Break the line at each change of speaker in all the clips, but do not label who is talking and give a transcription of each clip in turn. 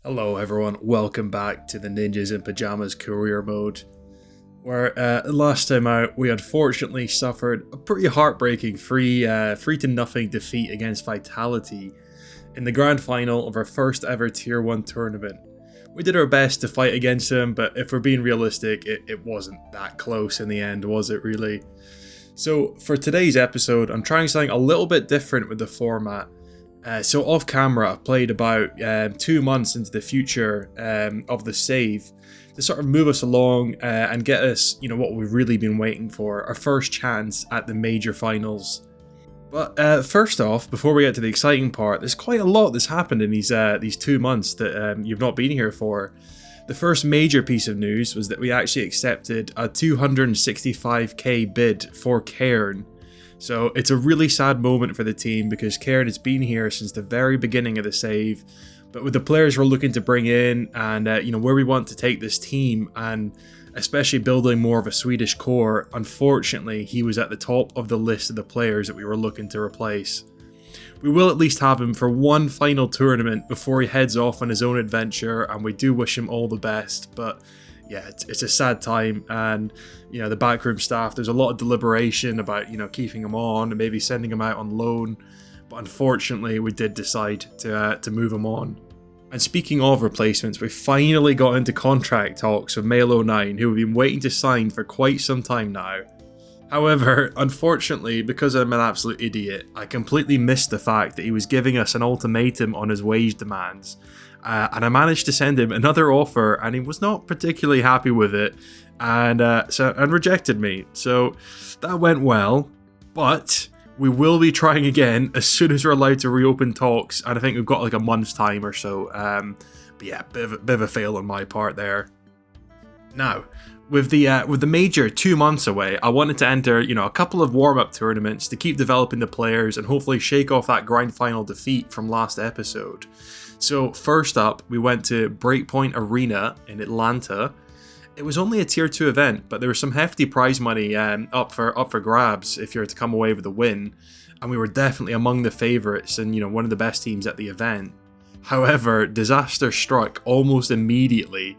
Hello everyone, welcome back to the Ninjas in Pajamas career mode, where last time out we unfortunately suffered a pretty heartbreaking 3-0 defeat against Vitality in the grand final of our first ever Tier 1 tournament. We did our best to fight against them, but if we're being realistic, it wasn't that close in the end, was it really? So for today's episode, I'm trying something a little bit different with the format. So off camera, I've played about 2 months into the future of the save to sort of move us along and get us, what we've really been waiting for, our first chance at the major finals. But first off, before we get to the exciting part, there's quite a lot that's happened in these 2 months that you've not been here for. The first major piece of news was that we actually accepted a 265k bid for Cairn. So it's a really sad moment for the team because Cairn has been here since the very beginning of the save. But with the players we're looking to bring in and where we want to take this team, and especially building more of a Swedish core, unfortunately he was at the top of the list of the players that we were looking to replace. We will at least have him for one final tournament before he heads off on his own adventure, and we do wish him all the best. But yeah, it's a sad time, and the backroom staff, there's a lot of deliberation about keeping him on and maybe sending him out on loan, but unfortunately we did decide to move him on. And speaking of replacements, we finally got into contract talks with Male09, who we've been waiting to sign for quite some time now. However, unfortunately, because I'm an absolute idiot, I completely missed the fact that he was giving us an ultimatum on his wage demands. And I managed to send him another offer, and he was not particularly happy with it, and rejected me. So that went well, but we will be trying again as soon as we're allowed to reopen talks, and I think we've got like a month's time or so. But yeah, bit of a fail on my part there. Now, with the major 2 months away, I wanted to enter a couple of warm-up tournaments to keep developing the players and hopefully shake off that grand final defeat from last episode. So first up, we went to Breakpoint Arena in Atlanta. It was only a tier 2 event, but there was some hefty prize money up for grabs if you were to come away with a win, and we were definitely among the favourites and one of the best teams at the event. However, disaster struck almost immediately,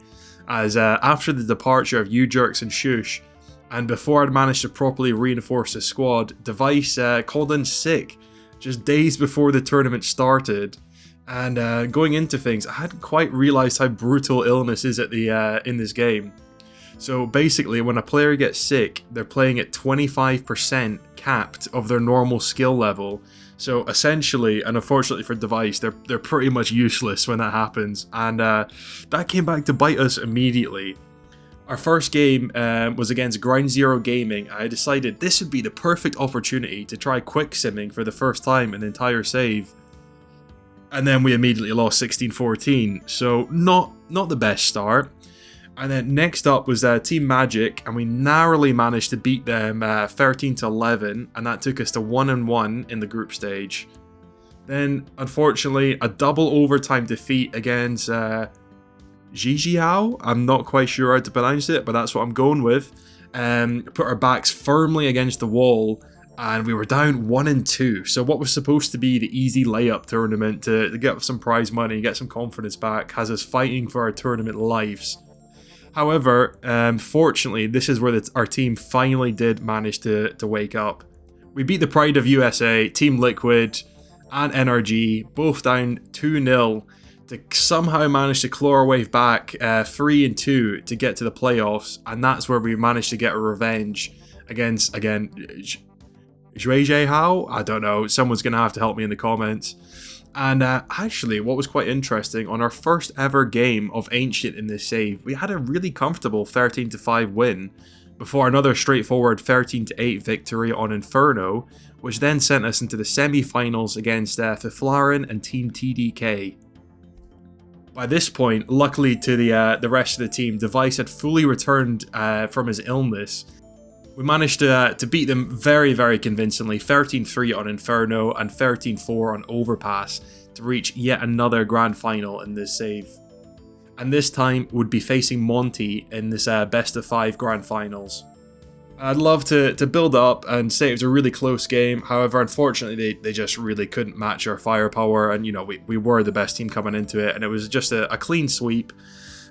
as after the departure of U-Jerks and Shush, and before I'd managed to properly reinforce the squad, Device called in sick just days before the tournament started. And going into things, I hadn't quite realised how brutal illness is at the in this game. So basically, when a player gets sick, they're playing at 25% capped of their normal skill level. So essentially, and unfortunately for Device, they're pretty much useless when that happens. And that came back to bite us immediately. Our first game was against Grind Zero Gaming. I decided this would be the perfect opportunity to try quick simming for the first time in the entire save. And then we immediately lost 16-14, so not the best start. And then next up was Team Magic, and we narrowly managed to beat them 13-11, and that took us to 1-1 in the group stage. Then, unfortunately, a double overtime defeat against Jijiao. I'm not quite sure how to pronounce it, but that's what I'm going with. Put our backs firmly against the wall, and we were down 1-2. So what was supposed to be the easy layup tournament to get some prize money, get some confidence back, has us fighting for our tournament lives. However, fortunately, this is where our team finally did manage to wake up. We beat the Pride of USA, Team Liquid, and NRG, both down 2-0, to somehow manage to claw our way back 3-2 to get to the playoffs, and that's where we managed to get a revenge against, again, How? I don't know, someone's going to have to help me in the comments. And actually, what was quite interesting, on our first ever game of Ancient in this save, we had a really comfortable 13-5 win, before another straightforward 13-8 victory on Inferno, which then sent us into the semi-finals against Fiflarin and Team TDK. By this point, luckily to the rest of the team, Device had fully returned from his illness. We managed to beat them very, very convincingly, 13-3 on Inferno and 13-4 on Overpass, to reach yet another grand final in this save. And this time would be facing Monty in this best of 5 grand finals. I'd love to build up and say it was a really close game. However, unfortunately, they just really couldn't match our firepower. And, you know, we were the best team coming into it. And it was just a clean sweep,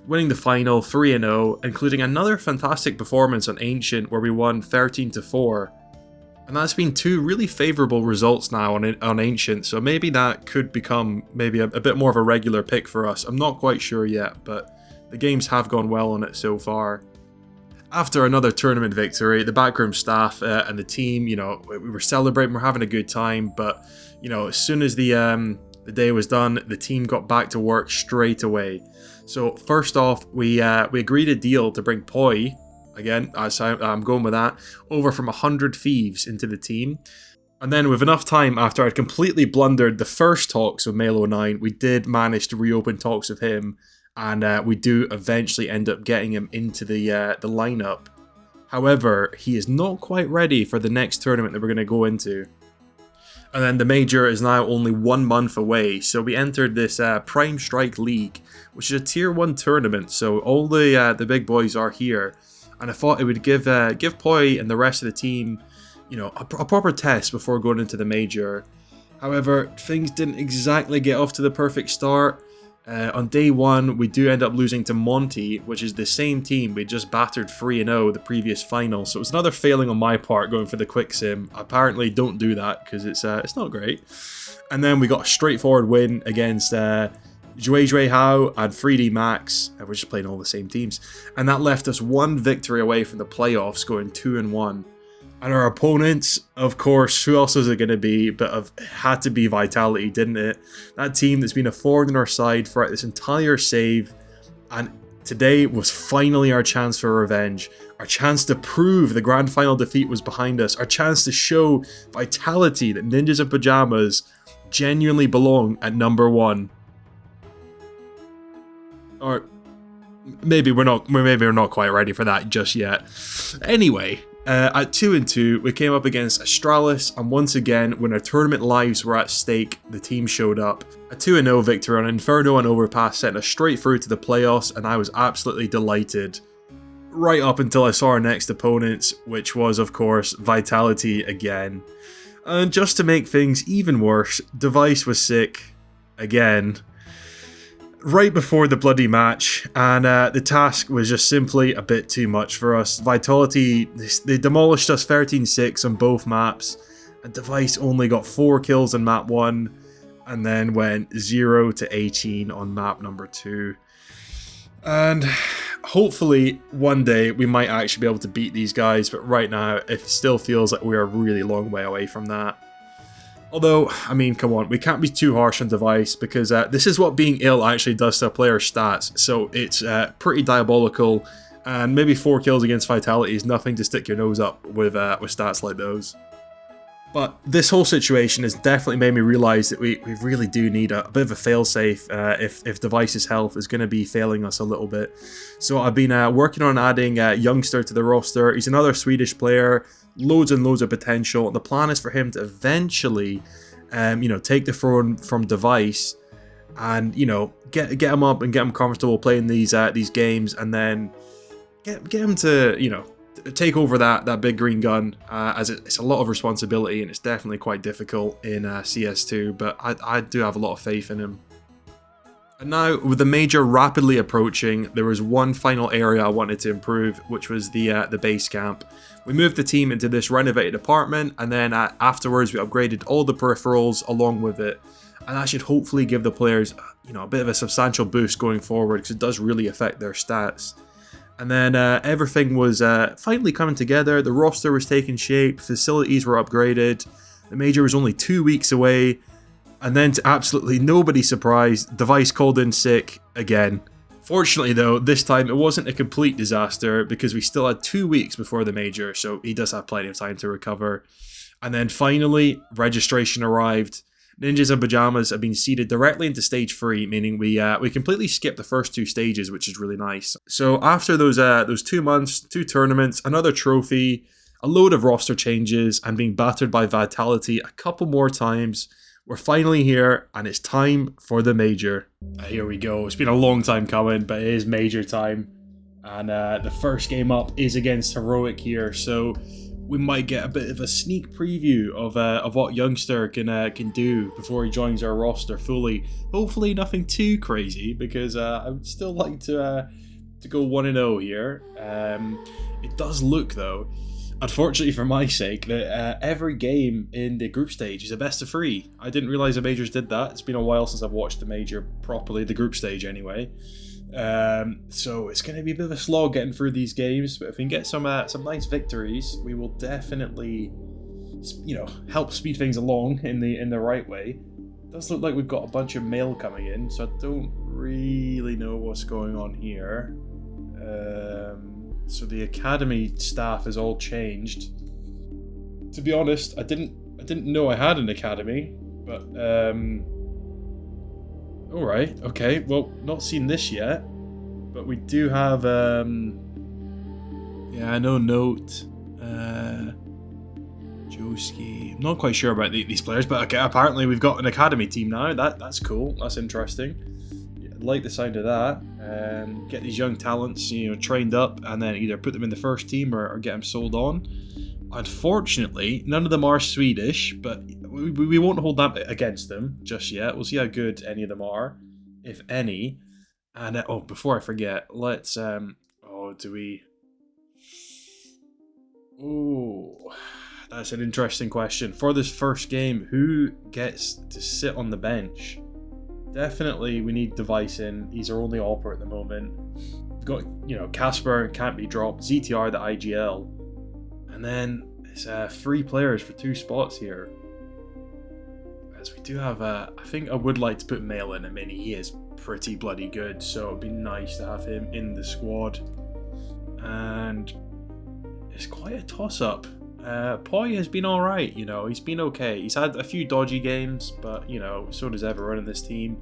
winning the final 3-0, including another fantastic performance on Ancient where we won 13-4. And that's been two really favourable results now on Ancient. So maybe that could become maybe a bit more of a regular pick for us. I'm not quite sure yet, but the games have gone well on it so far. After another tournament victory, the backroom staff and the team, you know, we were celebrating, we're having a good time, but, you know, as soon as the day was done, the team got back to work straight away. So first off, we agreed a deal to bring Poi, again, I'm going with that, over from 100 Thieves into the team. And then with enough time, after I'd completely blundered the first talks with Melo9, we did manage to reopen talks with him. And we do eventually end up getting him into the lineup. However, he is not quite ready for the next tournament that we're going to go into. And then the major is now only 1 month away, so we entered this Prime Strike League, which is a Tier 1 tournament, so all the big boys are here. And I thought it would give Poi and the rest of the team, you know, a proper test before going into the major. However, things didn't exactly get off to the perfect start. On day 1, we do end up losing to Monty, which is the same team we just battered 3-0 the previous final. So it was another failing on my part going for the quick sim. Apparently don't do that because it's not great. And then we got a straightforward win against Jue Hao and 3D Max. We're just playing all the same teams. And that left us 1 victory away from the playoffs, going 2-1. And our opponents, of course, who else is it going to be? But it had to be Vitality, didn't it? That team that's been a thorn in our side throughout this entire save. And today was finally our chance for revenge. Our chance to prove the grand final defeat was behind us. Our chance to show Vitality that Ninjas in Pajamas genuinely belong at number 1. Or maybe we're not quite ready for that just yet. Anyway. At 2-2, we came up against Astralis, and once again, when our tournament lives were at stake, the team showed up. A 2-0 victory on Inferno and Overpass sent us straight through to the playoffs, and I was absolutely delighted. Right up until I saw our next opponents, which was, of course, Vitality again. And just to make things even worse, Device was sick. Again. Right before the bloody match, and the task was just simply a bit too much for us. Vitality, they demolished us 13-6 on both maps, and Device only got 4 kills on map 1, and then went 0-18 on map number 2. And hopefully one day we might actually be able to beat these guys, but right now it still feels like we are a really long way away from that. Although, I mean, come on, we can't be too harsh on Device, because this is what being ill actually does to a player's stats, so it's pretty diabolical, and maybe 4 kills against Vitality is nothing to stick your nose up with stats like those. But this whole situation has definitely made me realise that we really do need a bit of a failsafe if Device's health is going to be failing us a little bit. So I've been working on adding Youngster to the roster. He's another Swedish player, loads and loads of potential. The plan is for him to eventually, you know, take the throne from Device, and you know, get him up and get him comfortable playing these games, and then get him to, you know, take over that big green gun, as it's a lot of responsibility and it's definitely quite difficult in CS2, but I do have a lot of faith in him. And now, with the major rapidly approaching, there was one final area I wanted to improve, which was the base camp. We moved the team into this renovated apartment, and then afterwards we upgraded all the peripherals along with it, and that should hopefully give the players, you know, a bit of a substantial boost going forward, because it does really affect their stats. And then everything was finally coming together. The roster was taking shape, facilities were upgraded, the major was only 2 weeks away, and then to absolutely nobody's surprise, Device called in sick again. Fortunately though, this time it wasn't a complete disaster, because we still had 2 weeks before the major, so he does have plenty of time to recover. And then finally, registration arrived. Ninjas in Pajamas have been seeded directly into stage 3, meaning we completely skipped the first 2 stages, which is really nice. So after those 2 months, 2 tournaments, another trophy, a load of roster changes, and being battered by Vitality a couple more times, we're finally here, and it's time for the major. Here we go. It's been a long time coming, but it is major time. And the first game up is against Heroic here, so we might get a bit of a sneak preview of what Youngster can do before he joins our roster fully. Hopefully nothing too crazy, because I would still like to go 1-0 here. It does look, though, unfortunately for my sake, that every game in the group stage is a best of 3. I didn't realise the majors did that. It's been a while since I've watched the major properly, the group stage anyway. So it's going to be a bit of a slog getting through these games, but if we can get some nice victories, we will definitely, help speed things along in the right way. It does look like we've got a bunch of mail coming in, so I don't really know what's going on here. So the academy staff has all changed. To be honest, I didn't know I had an academy, but all right, okay. Well, not seen this yet, but we do have no note. Joski. I'm not quite sure about these players, but okay, apparently we've got an academy team now. That's cool. That's interesting. Yeah, I like the sound of that. Get these young talents, trained up, and then either put them in the first team or get them sold on. Unfortunately, none of them are Swedish, but we won't hold that against them just yet. We'll see how good any of them are, if any. And before I forget, let's that's an interesting question. For this first game, who gets to sit on the bench? Definitely we need Device in. He's our only AWPer at the moment. We've got, Casper can't be dropped, ZTR the IGL. And then it's 3 players for 2 spots here. As we do have I think I would like to put Mail in. I mean, he is pretty bloody good, so it'd be nice to have him in the squad. And it's quite a toss-up. Poi has been alright, he's been okay. He's had a few dodgy games, but, so does everyone in this team.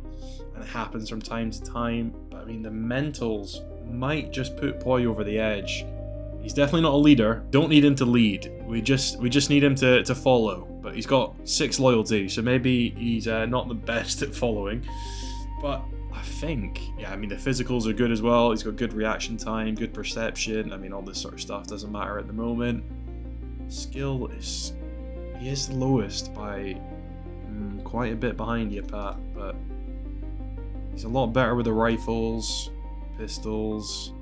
And it happens from time to time. But, I mean, the mentals might just put Poi over the edge. He's definitely not a leader. Don't need him to lead. We just need him to follow. But he's got 6 loyalty, so maybe he's not the best at following. But I think, the physicals are good as well. He's got good reaction time, good perception. I mean, all this sort of stuff doesn't matter at the moment. Skill he is the lowest by quite a bit behind you, Pat, but he's a lot better with the rifles, pistols,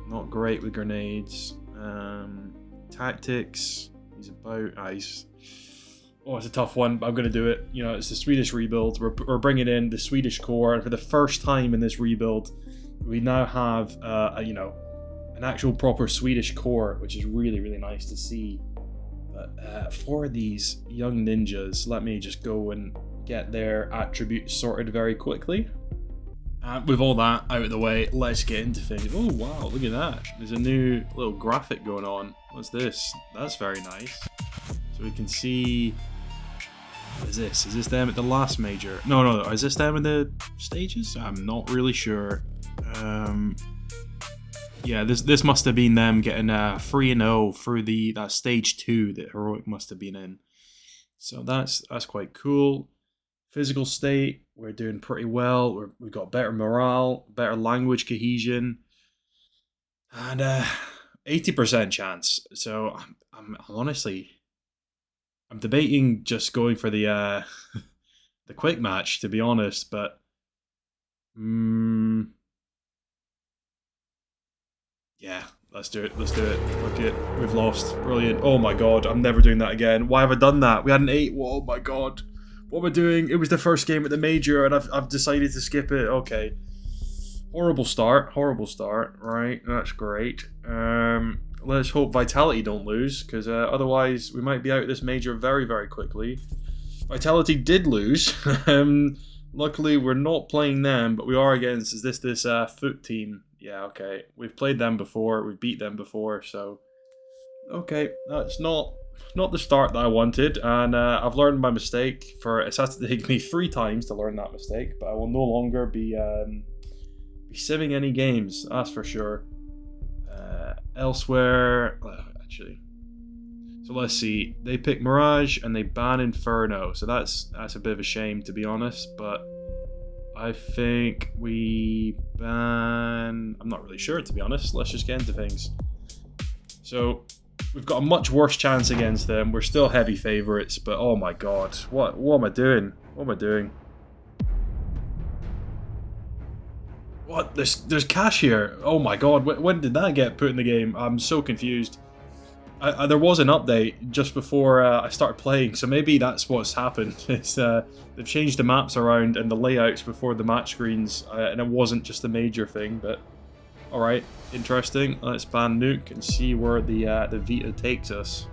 not great with grenades. Tactics, he's about it's a tough one, but I'm going to do it. It's the Swedish rebuild. We're bringing in the Swedish core, and for the first time in this rebuild, we now have an actual proper Swedish core, which is really, really nice to see. But for these young ninjas, let me just go and get their attributes sorted very quickly. With all that out of the way, let's get into things. Oh wow, look at that. There's a new little graphic going on. What's this? That's very nice. So we can see... What is this? Is this them at the last major? No. Is this them in the stages? I'm not really sure. Yeah, this must have been them getting 3-0 through that stage 2 that Heroic must have been in. So that's quite cool. Physical state, we're doing pretty well. We've got better morale, better language cohesion, and 80% chance. So I'm honestly, I'm debating just going for the the quick match, to be honest. But yeah, let's do it. Fuck it. We've lost. Brilliant. Oh my god, I'm never doing that again. Why have I done that? We had an 8. Oh my god. What am I doing? It was the first game at the major and I've decided to skip it. Okay. Horrible start. Right, that's great. Let's hope Vitality don't lose, because otherwise we might be out of this major very, very quickly. Vitality did lose. Luckily, we're not playing them, but we are against this Foot team. Yeah, okay. We've played them before. We've beat them before, so... Okay, that's not the start that I wanted, and I've learned my mistake. It's had to take me 3 times to learn that mistake, but I will no longer be simming any games, that's for sure. Elsewhere... actually... So let's see. They pick Mirage and they ban Inferno. So that's a bit of a shame, to be honest. But I think we ban... I'm not really sure, to be honest. Let's just get into things. So, we've got a much worse chance against them. We're still heavy favourites, but oh my god. What am I doing? What am I doing? What? There's cash here. Oh my god. When did that get put in the game? I'm so confused. There was an update just before I started playing, so maybe that's what's happened. It's they've changed the maps around and the layouts before the match screens, and it wasn't just a major thing. But all right, interesting. Let's ban Nuke and see where the Vita takes us.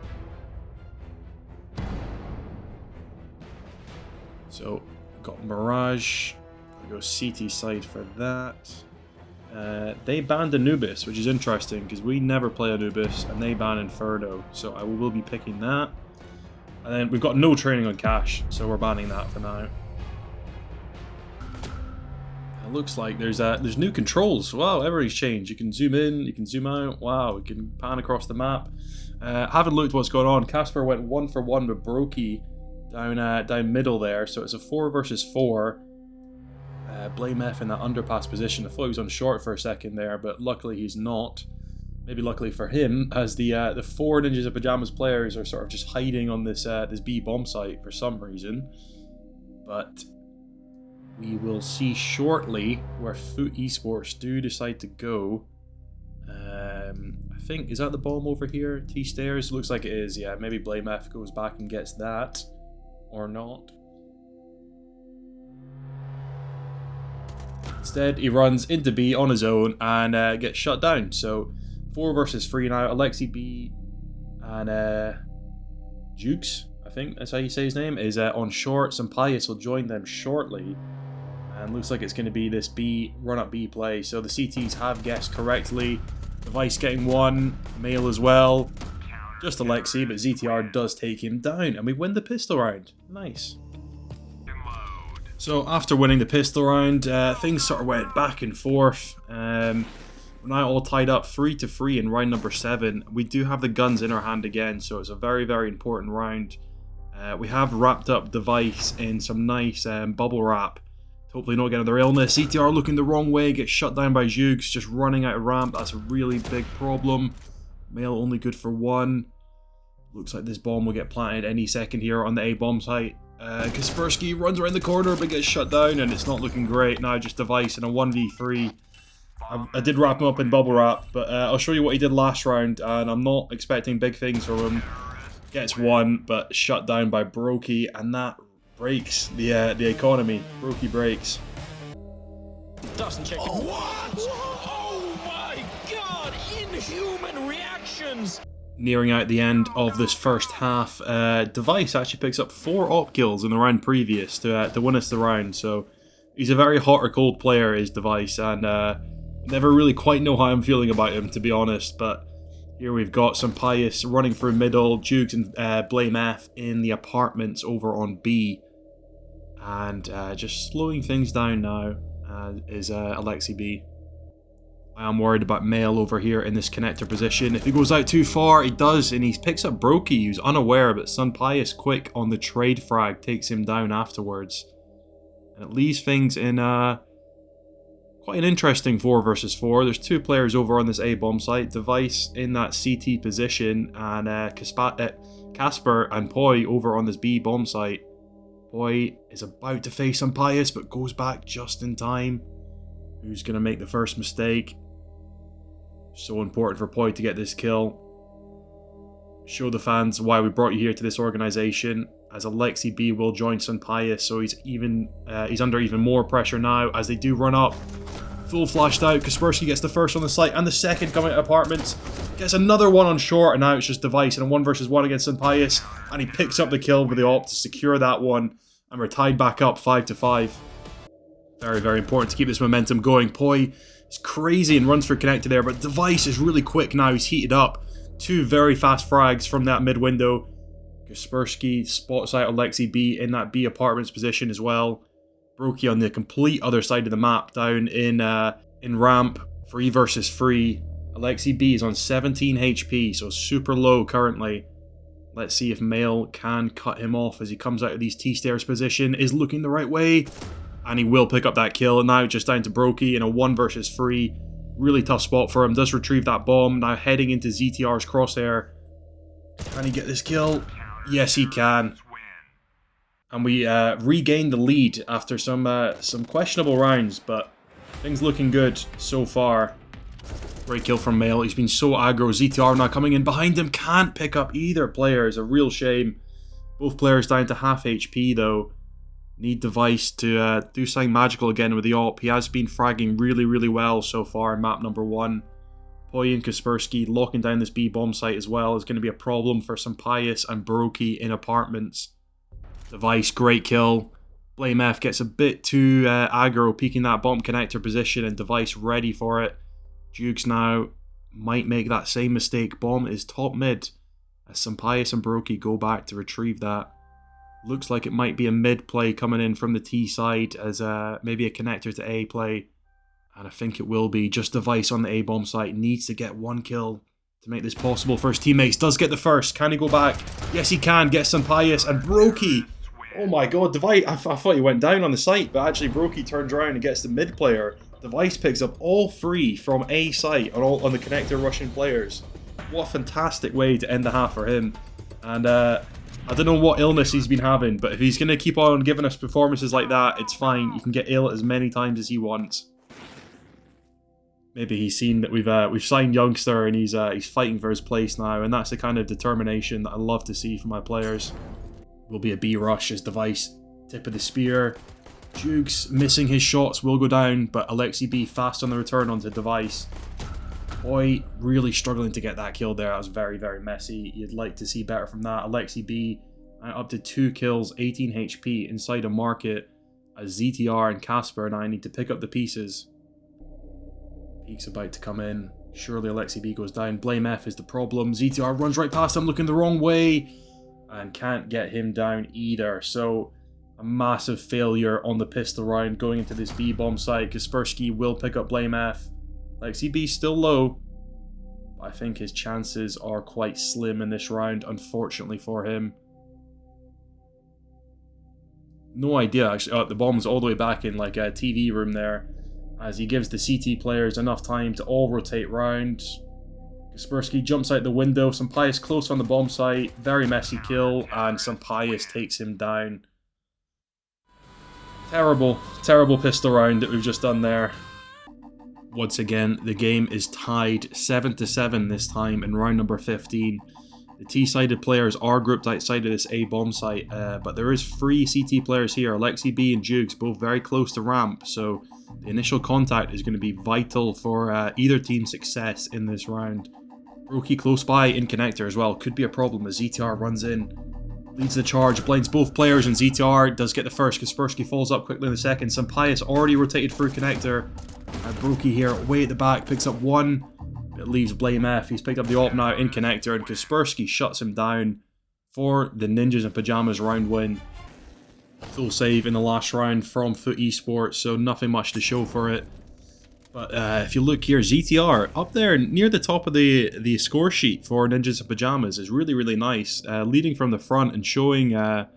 So got Mirage. We go CT side for that. They banned Anubis, which is interesting because we never play Anubis, and they ban Inferno, so I will be picking that. And then we've got no training on Cash, so we're banning that for now. It looks like there's new controls. Wow, everything's changed. You can zoom in, you can zoom out. Wow, we can pan across the map. Haven't looked what's going on. Casper went 1 for 1 with Brokey down middle there, so it's a 4 versus 4. Blame F in that underpass position. I thought he was on short for a second there, but luckily he's not. Maybe luckily for him, as the 4 Ninjas in Pajamas players are sort of just hiding on this this B bomb site for some reason. But we will see shortly where Foot Esports do decide to go. I think, is that the bomb over here? T stairs? Looks like it is, yeah. Maybe Blame F goes back and gets that. Or not. Instead, he runs into B on his own and gets shut down. So, 4 versus 3 now. Alexi B and Jukes, I think that's how you say his name, is on short. Sampaius will join them shortly. And looks like it's going to be this B run-up B play. So the CTs have guessed correctly. Device getting 1. Mail as well. Just Alexi, but ZTR does take him down. And we win the pistol round. Nice. So after winning the pistol round, things sort of went back and forth. We're now all tied up 3-3 in round number 7. We do have the guns in our hand again, so it's a very, very important round. We have wrapped up Device in some nice bubble wrap. Hopefully not get another illness. CTR looking the wrong way, gets shut down by Jukes, just running out of ramp. That's a really big problem. Mail only good for 1. Looks like this bomb will get planted any second here on the A bomb site. Kaspersky runs around the corner but gets shut down, and it's not looking great. Now just Device in a 1v3. I did wrap him up in bubble wrap, but I'll show you what he did last round, and I'm not expecting big things from him. Gets 1, but shut down by Brokey, and that breaks the economy. Brokey breaks.
Doesn't check. Oh, what? Oh my god! Inhuman reactions!
Nearing out the end of this first half, Device actually picks up 4 op kills in the round previous to win us the round. So he's a very hot or cold player, is Device, and never really quite know how I'm feeling about him, to be honest. But here we've got Sampaius running through middle, Jukes and Blame F in the apartments over on B, and just slowing things down now is Alexi B. I am worried about Mail over here in this connector position. If he goes out too far, he does, and he picks up Brokey, who's unaware, but Sampaius quick on the trade frag takes him down afterwards. And it leaves things in quite an interesting 4 versus 4. There's 2 players over on this A bomb site. Device in that CT position, and Casper and Poi over on this B bomb site. Poi is about to face Sampaius, but goes back just in time. Who's going to make the first mistake? So important for Poi to get this kill. Show the fans why we brought you here to this organization, as Alexi B will join Sampaius, so he's under even more pressure now as they do run up. Full flashed out. Kaspersky gets the first on the site and the second coming out of apartments. Gets another one on short, and now it's just Device in a 1 versus 1 against Sampaius, and he picks up the kill with the op to secure that one, and we're tied back up 5-5. Very, very important to keep this momentum going. Poi is crazy and runs for connected there, but Device is really quick now. He's heated up. 2 very fast frags from that mid window. Kaspersky spots out Alexi B in that B apartments position as well. Brokey on the complete other side of the map, down in ramp, 3 versus 3. Alexi B is on 17 HP, so super low currently. Let's see if Mail can cut him off as he comes out of these T-stairs position. Is looking the right way. And he will pick up that kill. And now just down to Brokey in a 1 versus 3. Really tough spot for him. Does retrieve that bomb. Now heading into ZTR's crosshair. Can he get this kill? Yes, he can. And we regain the lead after some questionable rounds, but things looking good so far. Great kill from Mail. He's been so aggro. ZTR now coming in behind him. Can't pick up either player. It's a real shame. Both players down to half HP though. Need Device to do something magical again with the AWP. He has been fragging really, really well so far in map number 1. Poi and Kaspersky locking down this B bomb site as well is going to be a problem for some Pius and Brokey in apartments. Device, great kill. Blame F gets a bit too aggro, peeking that bomb connector position, and Device ready for it. Jukes now might make that same mistake. Bomb is top mid as some Pius and Brokey go back to retrieve that. Looks like it might be a mid play coming in from the T side as maybe a connector to A play. And I think it will be. Just Device on the A bomb site. Needs to get 1 kill to make this possible for his teammates. Does get the first. Can he go back? Yes, he can. Get some Pius and Brokey. Oh my god, Device. I thought he went down on the site, but actually Brokey turns around and gets the mid player. Device picks up all 3 from A site on the connector rushing players. What a fantastic way to end the half for him. And I don't know what illness he's been having, but if he's going to keep on giving us performances like that, it's fine. You can get ill as many times as he wants. Maybe he's seen that we've signed Youngster and he's fighting for his place now, and that's the kind of determination that I love to see from my players. Will be a B rush as Device, tip of the spear. Jukes missing his shots, will go down, but Alexi B fast on the return onto Device. Boy, really struggling to get that kill there. That was very, very messy. You'd like to see better from that. Alexi B up to 2 kills, 18 HP inside a market as ZTR and Casper and I need to pick up the pieces. Peek's about to come in. Surely Alexi B goes down. Blame F is the problem. ZTR runs right past him looking the wrong way and can't get him down either. So a massive failure on the pistol round going into this B bomb site. Kaspersky will pick up Blame F. Alexi B still low, but I think his chances are quite slim in this round, unfortunately for him. No idea, actually. Oh, the bomb's all the way back in like a TV room there, as he gives the CT players enough time to all rotate round. Kaspersky jumps out the window, some Pius close on the bomb site, very messy kill, and some Pius takes him down. Terrible, terrible pistol round that we've just done there. Once again, the game is tied 7-7 this time in round number 15. The T-sided players are grouped outside of this A bomb site, but there is 3 CT players here. Alexi B and Jukes both very close to ramp, so the initial contact is going to be vital for either team's success in this round. Brokey close by in connector as well. Could be a problem as ZTR runs in. Leads the charge, blinds both players, and ZTR does get the first. Kaspersky falls up quickly in the second. Some Pius already rotated through connector. Brokey here, way at the back, picks up 1. It leaves Blame F. He's picked up the AWP now in connector, and Kaspersky shuts him down for the Ninjas in Pajamas round win. Full save in the last round from Foot Esports, so nothing much to show for it. But if you look here, ZTR up there near the top of the score sheet for Ninjas in Pajamas is really, really nice. Leading from the front and showing a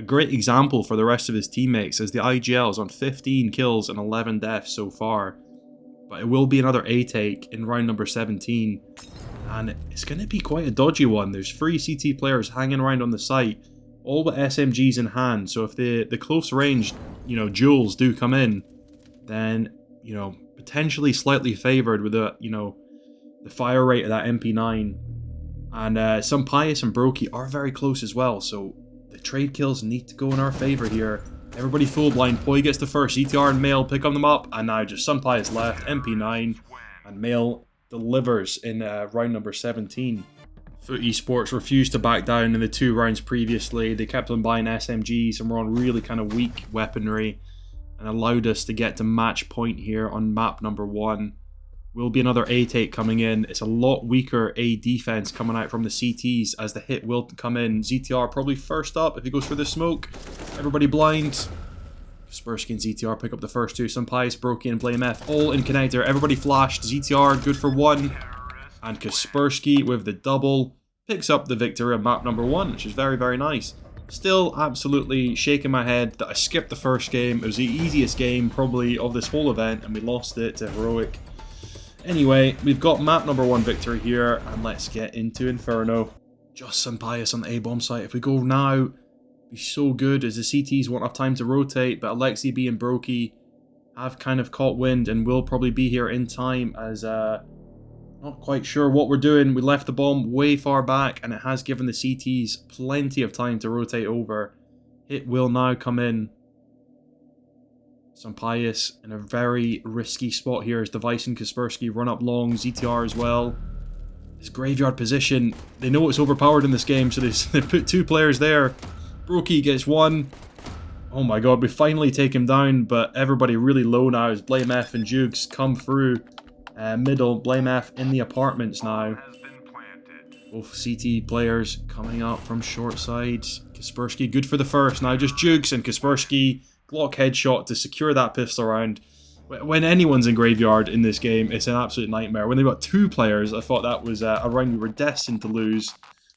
great example for the rest of his teammates as the IGL is on 15 kills and 11 deaths so far. But it will be another A take in round number 17. And it's going to be quite a dodgy one. There's 3 CT players hanging around on the site, all with SMGs in hand. So if the close range, duels do come in, then, potentially slightly favored with the fire rate of that MP9. And some Pius and Brokey are very close as well. So the trade kills need to go in our favor here. Everybody full blind. Poi gets the first. ETR and Mail pick them up. And now just some Pius left. MP9. And Mail delivers in round number 17. Foot Esports refused to back down in the 2 rounds previously. They kept on buying SMGs and were on really kind of weak weaponry. And allowed us to get to match point here on map number 1. Will be another A take coming in. It's a lot weaker A defense coming out from the CTs as the hit will come in. ZTR probably first up if he goes for the smoke. Everybody blind. Kaspersky and ZTR pick up the first 2. Some Pius, Brokey and Blame F all in connector. Everybody flashed. ZTR good for 1. And Kaspersky with the double picks up the victory on map number 1, which is very, very nice. Still absolutely shaking my head that I skipped the first game. It was the easiest game probably of this whole event and we lost it to Heroic. Anyway, we've got map number 1 victory here and let's get into Inferno. Just some bias on the A-bomb site. If we go now, it'd be so good as the CTs won't have time to rotate, but Alexi B and Brokey have kind of caught wind and will probably be here in time as not quite sure what we're doing. We left the bomb way far back and it has given the CTs plenty of time to rotate over. It will now come in. Sampaius in a very risky spot here as Device and Kaspersky run up long, ZTR as well. His graveyard position, they know it's overpowered in this game, so they put 2 players there. Brokey gets 1. Oh my god, we finally take him down, but everybody really low now as Blame F and Jukes come through. Middle, Blame F in the apartments now. Both CT players coming up from short sides. Kaspersky good for the first. Now just Jukes and Kaspersky. Glock headshot to secure that pistol round. When anyone's in graveyard in this game, it's an absolute nightmare. When they've got 2 players, I thought that was a round we were destined to lose.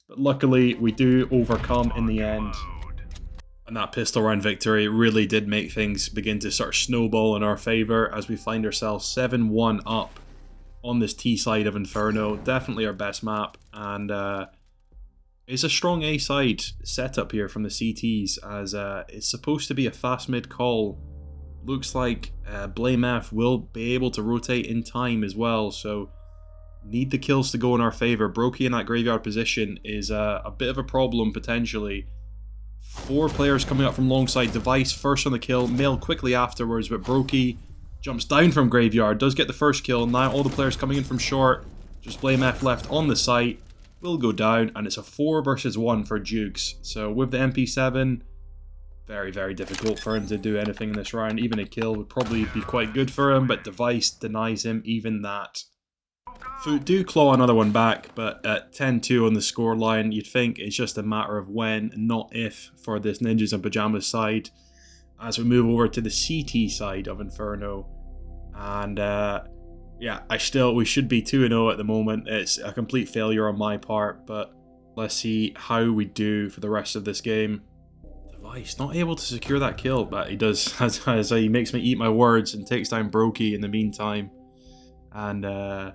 But luckily, we do overcome in the end. And that pistol round victory really did make things begin to sort of snowball in our favour as we find ourselves 7-1 up on this T side of Inferno. Definitely our best map, and it's a strong A side setup here from the CTs as it's supposed to be a fast mid call. Looks like Blame F will be able to rotate in time as well, so need the kills to go in our favour. Brokey in that graveyard position is a bit of a problem potentially. 4 players coming up from long side. Device first on the kill, Mail quickly afterwards, but Brokey jumps down from graveyard, does get the first kill. Now all the players coming in from short, just Blame F left on the site, will go down, and it's a 4 versus 1 for Jukes. So with the MP7, very, very difficult for him to do anything in this round. Even a kill would probably be quite good for him, but Device denies him even that. Foot do claw another one back, but at 10-2 on the scoreline, you'd think it's just a matter of when, not if, for this Ninjas and Pajamas side. As we move over to the CT side of Inferno. And yeah, we should be 2-0 at the moment. It's a complete failure on my part, but let's see how we do for the rest of this game. Device not able to secure that kill, but he does, as he makes me eat my words and takes down Brokey in the meantime. And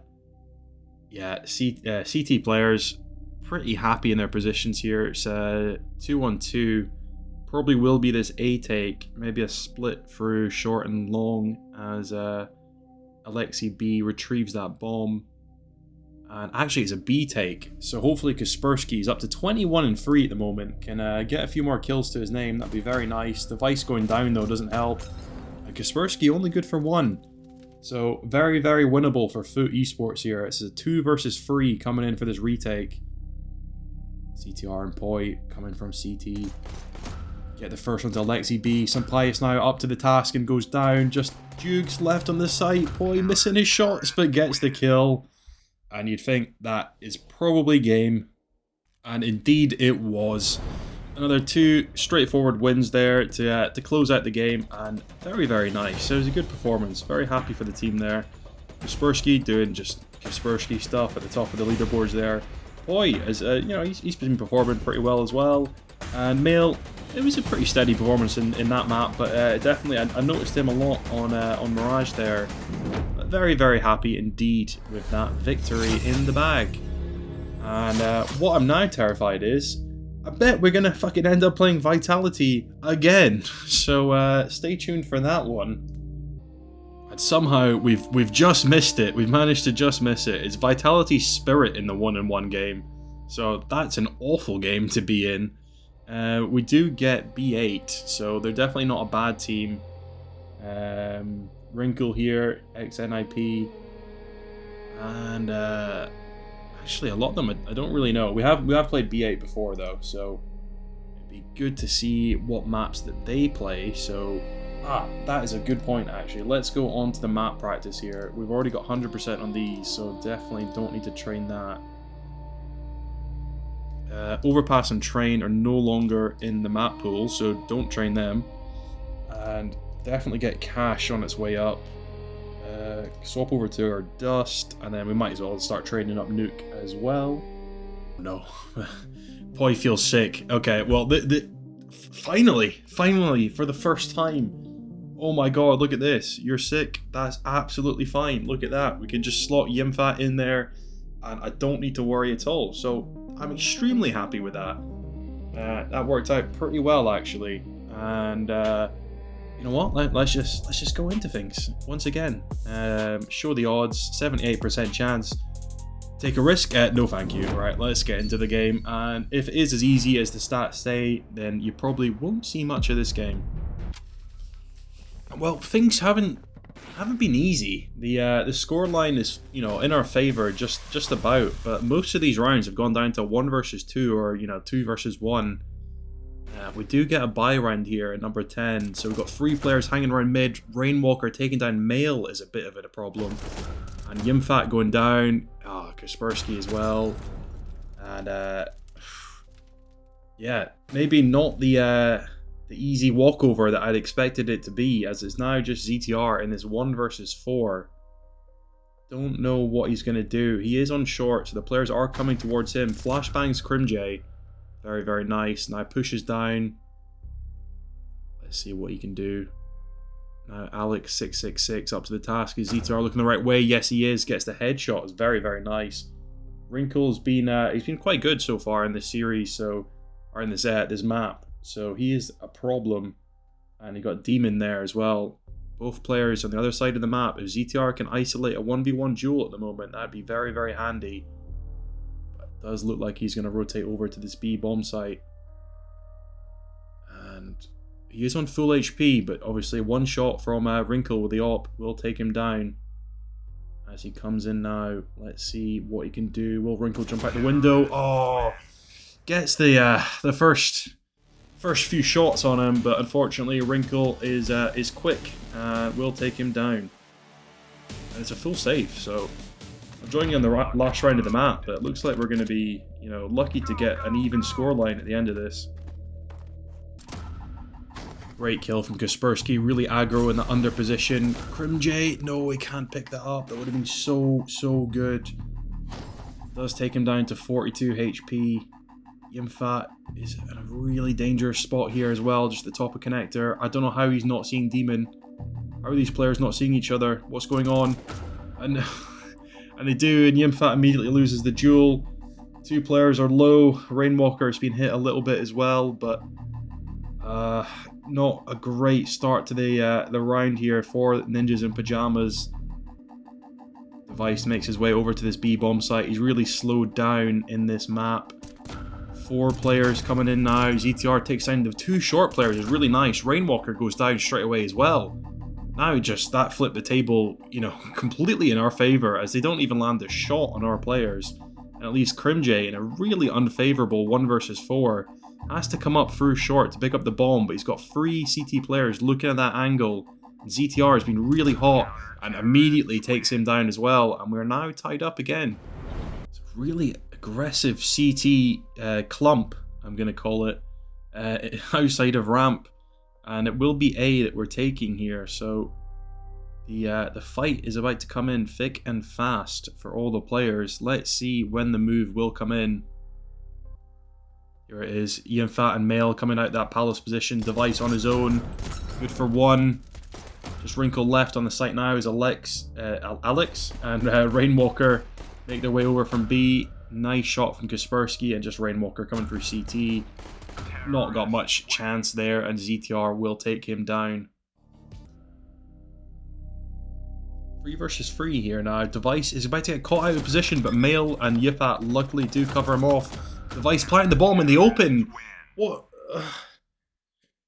yeah, CT players pretty happy in their positions here. It's 2-1-2. Probably will be this A take, maybe a split through short and long as Alexi B retrieves that bomb. And actually it's a B take, so hopefully Kaspersky is up to 21-3 at the moment, can get a few more kills to his name. That'd be very nice. Device going down though doesn't help. And Kaspersky only good for 1. So very, very winnable for Foot Esports here. It's a 2 versus 3 coming in for this retake. CTR and Poi coming from CT. Get the first one to Alexi B. Sampaius now up to the task and goes down. Just Jukes left on the site. Poi missing his shots but gets the kill. And you'd think that is probably game. And indeed it was. Another 2 straightforward wins there to close out the game. And very, very nice. So it was a good performance. Very happy for the team there. Kaspersky doing just Kaspersky stuff at the top of the leaderboards there. Poi, as you know, he's been performing pretty well as well. And Mail, it was a pretty steady performance in that map, but definitely I noticed him a lot on Mirage there. But very, very happy indeed with that victory in the bag. And what I'm now terrified is, I bet we're gonna fucking end up playing Vitality again. So stay tuned for that one. And somehow we've just missed it. We've managed to just miss it. It's Vitality Spirit in the 1-on-1 game. So that's an awful game to be in. We do get B8, so they're definitely not a bad team. Wrinkle here, XNIP, and actually a lot of them I don't really know. We have played B8 before though, so it'd be good to see what maps that they play. So that is a good point actually. Let's go on to the map practice here. We've already got 100% on these, so definitely don't need to train that. Overpass and Train are no longer in the map pool, so don't train them. And definitely get Cash on its way up. Swap over to our Dust, and then we might as well start training up Nuke as well. No. Poi feels sick. Okay, well, Finally, for the first time. Oh my god, look at this. You're sick. That's absolutely fine. Look at that. We can just slot Yimfat in there, and I don't need to worry at all. So I'm extremely happy with that. That worked out pretty well, actually. And you know what? Let's just go into things once again. Show the odds. 78% chance. Take a risk? No thank you. Right, let's get into the game. And if it is as easy as the stats say, then you probably won't see much of this game. Well, things haven't been easy. The scoreline is, you know, in our favor just about, but most of these rounds have gone down to 1 versus 2 or, you know, 2 versus 1. We do get a bye round here at number 10, so we've got 3 players hanging around mid. Rainwalker taking down Mail is a bit of a problem, and Yimfat going down. Kaspersky as well, and yeah, maybe not the easy walkover that I'd expected it to be, as it's now just ZTR in this 1 versus 4. Don't know what he's going to do. He is on short, so the players are coming towards him. Flashbangs Crimj. Very, very nice. Now pushes down. Let's see what he can do. Now Alex 666 up to the task. Is ZTR looking the right way? Yes, he is. Gets the headshot. It's very, very nice. Wrinkle's been he's been quite good so far in this series, or in this map. So he is a problem, and you got Demon there as well. Both players on the other side of the map. If ZTR can isolate a 1v1 duel at the moment, that'd be very, very handy. But it does look like he's going to rotate over to this B bomb site. And he is on full HP, but obviously one shot from Wrinkle with the AWP will take him down. As he comes in now, let's see what he can do. Will Wrinkle jump out the window? Oh, gets the first few shots on him, but unfortunately Wrinkle is quick and will take him down. And it's a full save, so I'm joining you on the last round of the map, but it looks like we're going to be, you know, lucky to get an even scoreline at the end of this. Great kill from Kaspersky, really aggro in the under position. Crimj, no, he can't pick that up. That would have been so good. Does take him down to 42 HP. Yimfat is in a really dangerous spot here as well, just the top of connector. I don't know how he's not seeing Demon. How are these players not seeing each other? What's going on? And they do, and Yimfat immediately loses the duel. 2 players are low. Rainwalker has been hit a little bit as well, but not a great start to the round here for Ninjas in Pajamas. Device makes his way over to this B bomb site. He's really slowed down in this map. 4 players coming in now. ZTR takes down the 2 short players. It's really nice. Rainwalker goes down straight away as well. Now just that flipped the table, you know, completely in our favor, as they don't even land a shot on our players. And at least Crimj, in a really unfavorable 1 versus 4, has to come up through short to pick up the bomb, but he's got 3 CT players looking at that angle. ZTR has been really hot and immediately takes him down as well, and we're now tied up again. It's a really aggressive CT clump, I'm going to call it, outside of ramp, and it will be A that we're taking here, so the fight is about to come in thick and fast for all the players. Let's see when the move will come in. Here it is, Yimfat and Mail coming out that palace position. Device on his own, good for 1. Just Wrinkle left on the site now is Alex and Rainwalker make their way over from B. Nice shot from Kaspersky, and just Rainwalker coming through CT. Not got much chance there, and ZTR will take him down. 3 versus 3 here now. Device is about to get caught out of position, but Mail and Yimfat luckily do cover him off. Device planting the bomb in the open. What?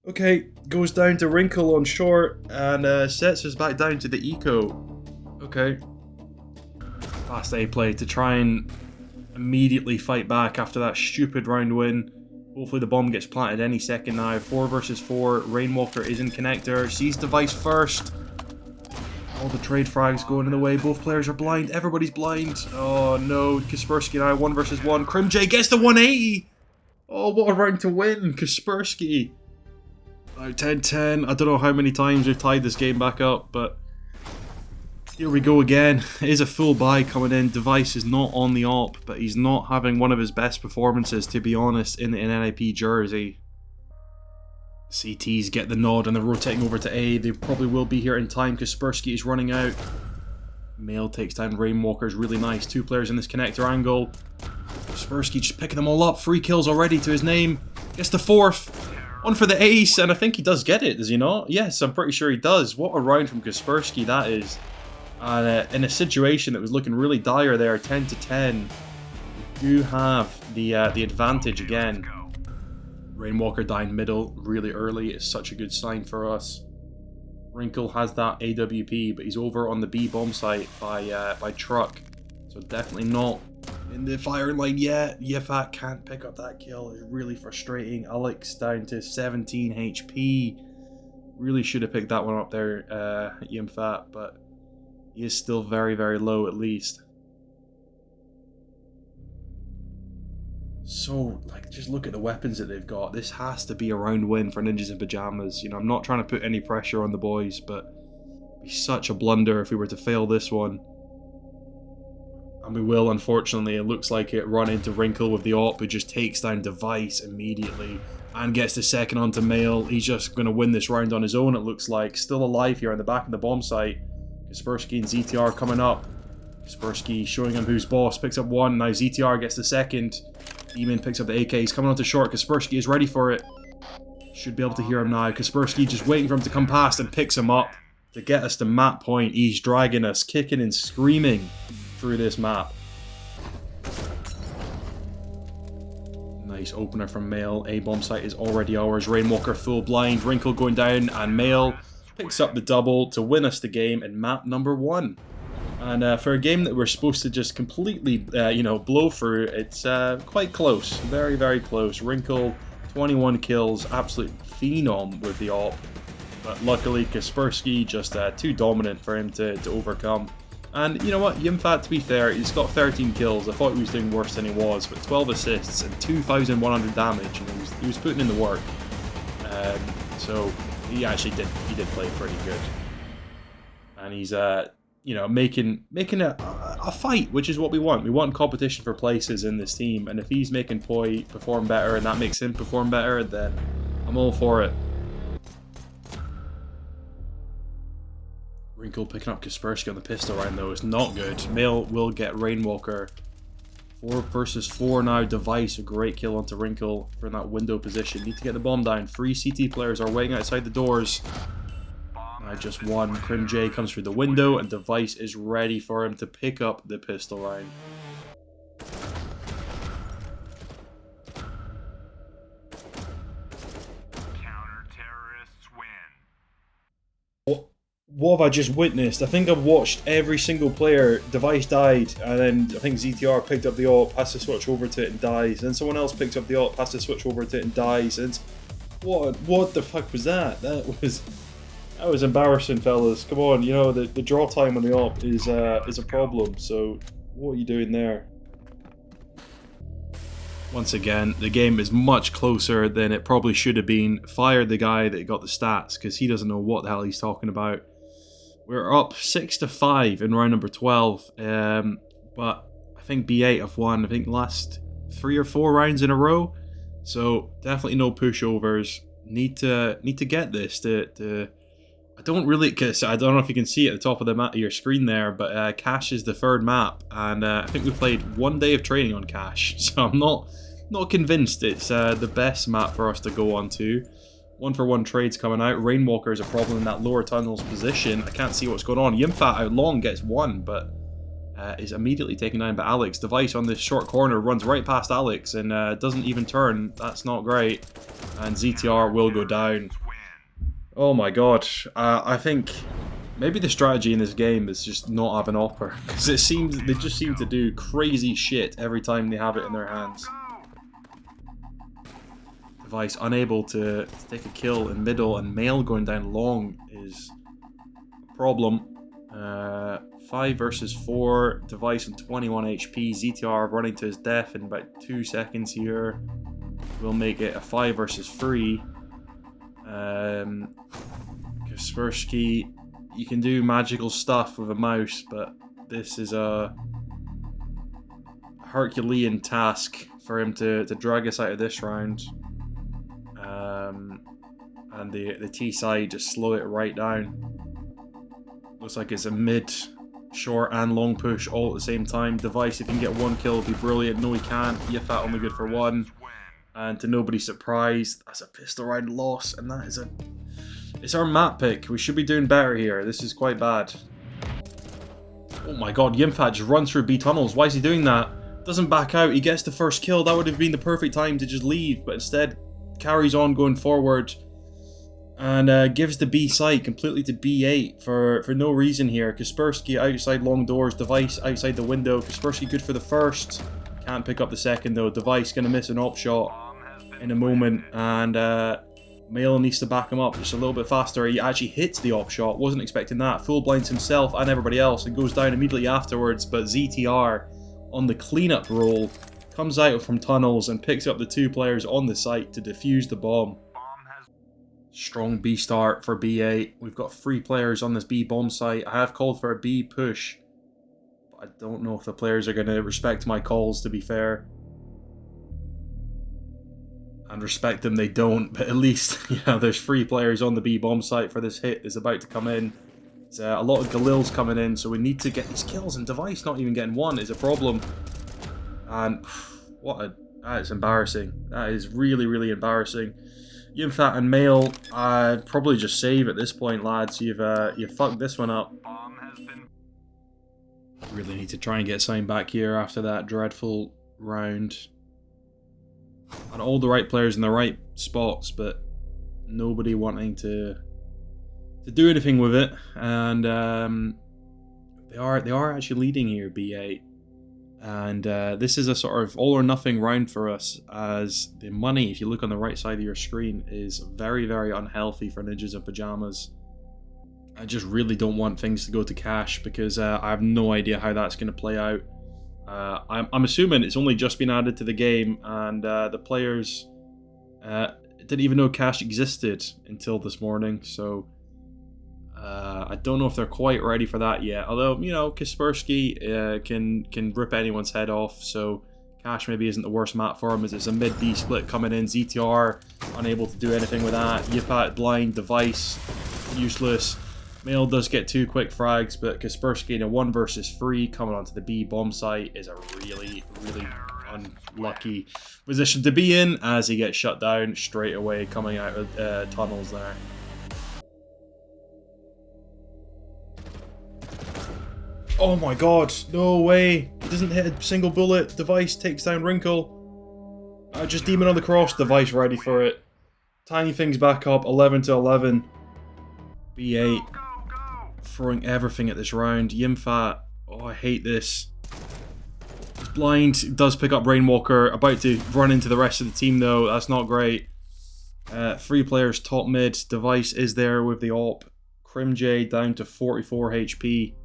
Okay, goes down to Wrinkle on short, and sets us back down to the eco. Okay. Fast A play to try and immediately fight back after that stupid round win. Hopefully the bomb gets planted any second now. 4 versus 4. Rainwalker is in connector. Sees Device first. All the trade frags going in the way. Both players are blind. Everybody's blind. Oh no. Kaspersky now 1 versus 1. Crimj gets the 180. Oh, what a round to win. Kaspersky. Now 10-10. I don't know how many times we've tied this game back up, but here we go again. It is a full buy coming in. Device is not on the AWP, but he's not having one of his best performances, to be honest, in an NIP jersey. CTs get the nod and they're rotating over to A. They probably will be here in time. Kaspersky is running out. Mail takes down Rainwalker's really nice. 2 players in this connector angle. Kaspersky just picking them all up. 3 kills already to his name. Gets the 4th. One for the ace, and I think he does get it, does he not? Yes, I'm pretty sure he does. What a round from Kaspersky that is. And in a situation that was looking really dire there, 10 to 10, you have the advantage again. Rainwalker dying middle really early is such a good sign for us. Wrinkle has that AWP, but he's over on the B bomb site by truck, so definitely not in the firing line yet. Yefat can't pick up that kill. It's really frustrating. Alex down to 17 HP. Really should have picked that one up there, Yefat, but he is still very, very low at least. So, like, just look at the weapons that they've got. This has to be a round win for Ninjas in Pajamas. You know, I'm not trying to put any pressure on the boys, but it'd be such a blunder if we were to fail this one. And we will, unfortunately. It looks like it run into Wrinkle with the AWP, who just takes down Device immediately and gets the second onto Mail. He's just going to win this round on his own, it looks like. Still alive here on the back of the bomb site. Kaspersky and ZTR coming up. Kaspersky showing him who's boss. Picks up 1. Now ZTR gets the second. Demon picks up the AK. He's coming onto short. Kaspersky is ready for it. Should be able to hear him now. Kaspersky just waiting for him to come past and picks him up to get us to map point. He's dragging us, kicking and screaming through this map. Nice opener from Mail. A bomb site is already ours. Rainwalker full blind. Wrinkle going down, and Mail picks up the double to win us the game in map number 1. And for a game that we're supposed to just completely, you know, blow through, it's quite close. Very, very close. Wrinkle, 21 kills, absolute phenom with the AWP. But luckily, Kaspersky just too dominant for him to overcome. And you know what, Yimfat, to be fair, he's got 13 kills. I thought he was doing worse than he was, but 12 assists and 2,100 damage, and he was putting in the work. So he actually did play pretty good. And he's you know, making a fight, which is what we want. We want competition for places in this team, and if he's making Poi perform better and that makes him perform better, then I'm all for it. Wrinkle picking up Kaspersky on the pistol round though is not good. Mail will get Rainwalker. 4 versus 4 now. Device, a great kill onto Wrinkle for that window position. Need to get the bomb down. 3 CT players are waiting outside the doors. Just 1. Crim J comes through the window, and Device is ready for him to pick up the pistol round. Counter-terrorists win. What have I just witnessed? I think I've watched every single player. Device died, and then I think ZTR picked up the AWP, passed the switch over to it and dies. Then someone else picked up the AWP, passed the switch over to it and dies. And what the fuck was that? That was embarrassing, fellas. Come on, you know, the draw time on the AWP is a problem, so what are you doing there? Once again, the game is much closer than it probably should have been. Fired the guy that got the stats, because he doesn't know what the hell he's talking about. We're up 6 to 5 in round number 12, but I think B8 have won, I think, last 3 or 4 rounds in a row, so definitely no pushovers. Need to get this to I don't really, because I don't know if you can see at the top of the your screen there, but Cache is the 3rd map, and I think we played 1 day of training on Cache, so I'm not convinced it's the best map for us to go on to. 1-for-1 trades coming out. Rainwalker is a problem in that lower tunnels position. I can't see what's going on. Yimfat out long gets 1, but is immediately taken down by Alex. Device on this short corner runs right past Alex and doesn't even turn. That's not great. And ZTR will go down. Oh my god. I think maybe the strategy in this game is just not have an AWPer, because it seems they just seem to do crazy shit every time they have it in their hands. Device unable to take a kill in middle, and Mail going down long is a problem. 5 versus 4, Device on 21 HP, ZTR running to his death in about 2 seconds here. We'll make it a 5 versus 3. Kaspersky, you can do magical stuff with a mouse, but this is a Herculean task for him to drag us out of this round. and the T side just slow it right down. Looks like it's a mid, short and long push all at the same time. Device, if you can get one kill, would be brilliant. No, he can't. Yifat only good for one. And to nobody's surprise, that's a pistol round loss, and that is it's our map pick. We should be doing better here. This is quite bad. Oh my god, Yimfat just runs through B tunnels. Why is he doing that? Doesn't back out. He gets the first kill. That would have been the perfect time to just leave, but instead carries on going forward and gives the B site completely to B8 for no reason here. Kaspersky outside long doors, Device outside the window. Kaspersky good for the first. Can't pick up the second though. Device going to miss an op shot in a moment, and Mail needs to back him up just a little bit faster. He actually hits the op shot. Wasn't expecting that. Full blinds himself and everybody else and goes down immediately afterwards, but ZTR on the cleanup roll comes out from tunnels and picks up the 2 players on the site to defuse the bomb. Strong B start for B8. We've got 3 players on this B bomb site. I have called for a B push, but I don't know if the players are going to respect my calls, to be fair. And respect them they don't, but at least, you know, there's 3 players on the B bomb site for this hit is about to come in. There's a lot of Galils coming in, so we need to get these kills, and Device not even getting one is a problem. And that is embarrassing. That is really, really embarrassing. Yimfat and Mail, I'd probably just save at this point, lads. You've fucked this one up. Really need to try and get something back here after that dreadful round. And all the right players in the right spots, but nobody wanting to do anything with it. And they are actually leading here, B8. And this is a sort of all or nothing round for us, as the money, if you look on the right side of your screen, is very, very unhealthy for Ninjas in Pajamas. I just really don't want things to go to cash, because I have no idea how that's going to play out. I'm assuming it's only just been added to the game, and the players didn't even know cash existed until this morning, so I don't know if they're quite ready for that yet. Although, you know, Kaspersky can rip anyone's head off, so cash maybe isn't the worst map for him, as it's a mid-B split coming in. ZTR unable to do anything with that. Yipat blind, Device useless. Mail does get 2 quick frags, but Kaspersky in a 1 versus 3 coming onto the B bomb site is a really, really unlucky position to be in, as he gets shut down straight away coming out of tunnels there. Oh my god, no way. He doesn't hit a single bullet. Device takes down Wrinkle. Just Demon on the cross, Device ready for it. Tiny things back up, 11 to 11. B8 throwing everything at this round. Yimfat, oh I hate this. He's blind, does pick up Rainwalker, about to run into the rest of the team though, that's not great. 3 players top mid, Device is there with the op. Crimj down to 44 HP.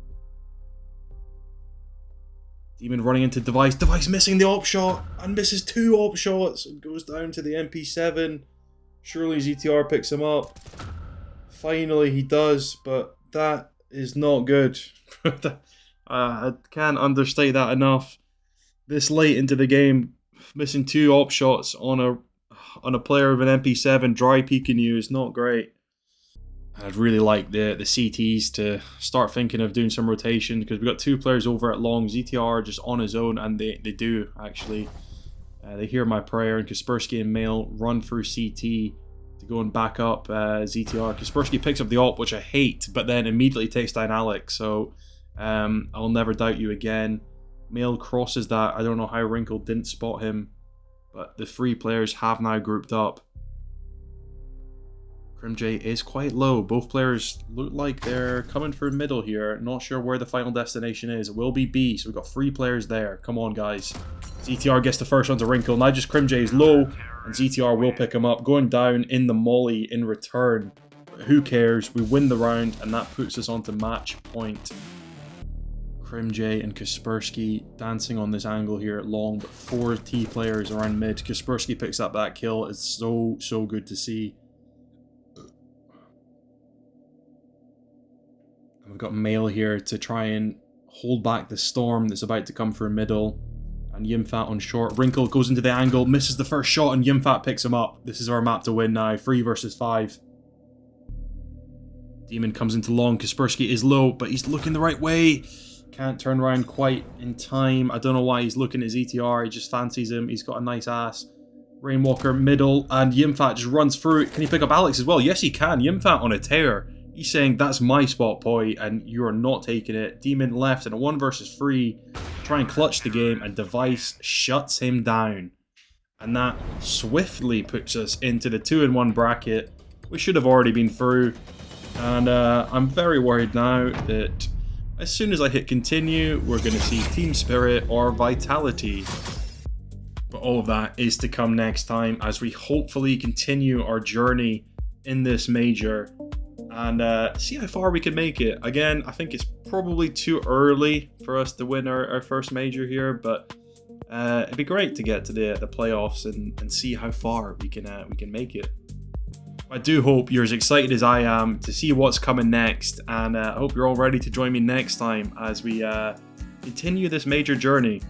Demon running into Device. Device missing the op shot and misses 2 op shots and goes down to the MP7. Surely ZTR picks him up. Finally he does, but that is not good. I can't understate that enough. This late into the game, missing 2 op shots on a player with an MP7 dry peeking you is not great. I'd really like the CTs to start thinking of doing some rotation, because we've got 2 players over at long. ZTR just on his own, and they do actually. They hear my prayer, and Kaspersky and Mail run through CT to go and back up ZTR. Kaspersky picks up the op, which I hate, but then immediately takes down Alex, so I'll never doubt you again. Mail crosses that. I don't know how Wrinkle didn't spot him, but the 3 players have now grouped up. Crimj is quite low. Both players look like they're coming for middle here. Not sure where the final destination is. It will be B, so we've got 3 players there. Come on, guys. ZTR gets the first onto Wrinkle. Now just Crimj is low, and ZTR will pick him up. Going down in the molly in return. But who cares? We win the round, and that puts us onto match point. Crimj and Kaspersky dancing on this angle here at long, but 4 T players around mid. Kaspersky picks up that kill. It's so good to see. We've got Mail here to try and hold back the storm that's about to come through middle. And Yimfat on short. Wrinkle goes into the angle, misses the first shot, and Yimfat picks him up. This is our map to win now. 3 versus 5. Demon comes into long. Kaspersky is low, but he's looking the right way. Can't turn around quite in time. I don't know why he's looking at his ETR. He just fancies him. He's got a nice ass. Rainwalker middle, and Yimfat just runs through. Can he pick up Alex as well? Yes, he can. Yimfat on a tear. He's saying, that's my spot, Poi, and you are not taking it. Demon left in a 1 versus 3. Try and clutch the game, and Device shuts him down. And that swiftly puts us into the 2-1 bracket. We should have already been through. And I'm very worried now that as soon as I hit continue, we're going to see Team Spirit or Vitality. But all of that is to come next time as we hopefully continue our journey in this major and see how far we can make it. Again, I think it's probably too early for us to win our first major here, but it'd be great to get to the playoffs and see how far we can make it. I do hope you're as excited as I am to see what's coming next, and I hope you're all ready to join me next time as we continue this major journey.